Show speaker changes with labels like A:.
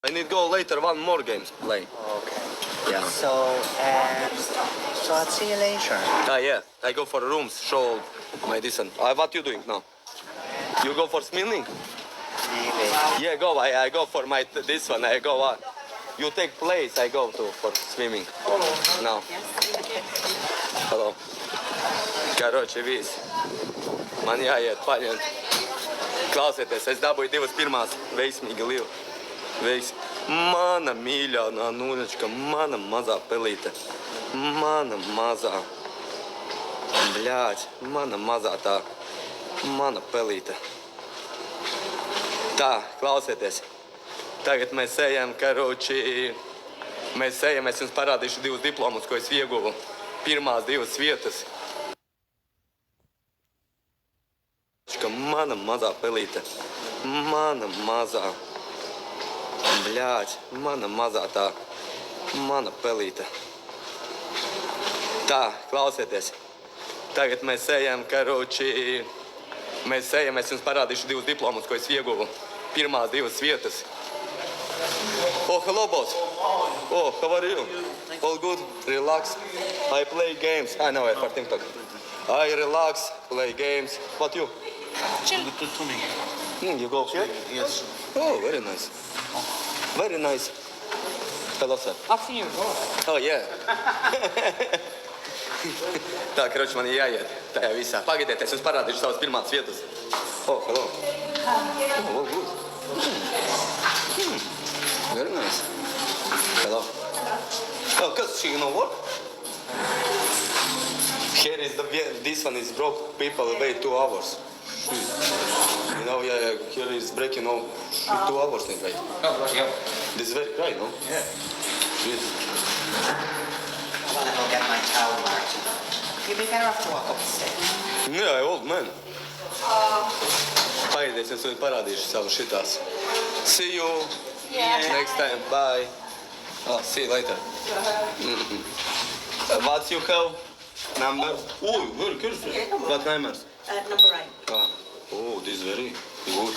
A: I need to go later, one more games play.
B: Okay.
A: Yeah.
B: So I'll see you later.
A: Yeah, I go for rooms, show my decent. What you doing now? You go for swimming?
B: Maybe.
A: Yeah, go. I go for my this one. I go. You take place. I go to for swimming. Now. Hello. Короче, visi. Man jāiet paņemt. Klausieties, es dabūju divas pirmās veiksmīgi livu. Mana mīļā nānuļačka, mana mazā pelīte. Mana mazā. Bļāķ, mana mazā tā. Mana pelīte. Tā, klausieties. Tagad mēs ejam, karoči. Mēs ejam, es jums parādīšu divus diplomus, ko es ieguvu. Pirmās divas vietas. Mana mazā pelīte. Mana mazā. Bļāķ, mana mazā tā. Mana pelīte. Tā, klausieties. Tagad mēs ejam, karoči. Mēs ejam, es jums parādīšu divus diplomus, ko es ieguvu. Pirmās divas vietas. Oh, hello, boss. Oh, how are you? All good? Relax. I play games. I know it for TikTok. I relax, play games. What you?
C: Chill.
A: You go here?
B: Yes.
A: Oh, very nice. Very nice. Hello, sir.
C: I've seen you go.
A: Oh, yeah. Tā, kroči, man ir jāiet tajā visā. Pagaidiet, es jums parādīšu savas pirmās vietas. Oh, hello. Oh, all good. Very nice. Hello. Oh, because you know what? Here is this one is broke. People wait 2 hours. You know, yeah, here is break, 2 hours they wait.
C: Oh, yeah.
A: This is very dry, no?
B: Yeah.
A: Yes.
B: I want to go get my towel, Martin. You'd be better off to walk up the stairs.
A: Yeah, old man. Pagaidiet, es jums parādīšu savu šitās. See you next time. Bye. Oh, see you later. What's your have? Number? Oh, very careful. What numbers?
D: Number 8.
A: Oh, this is very good.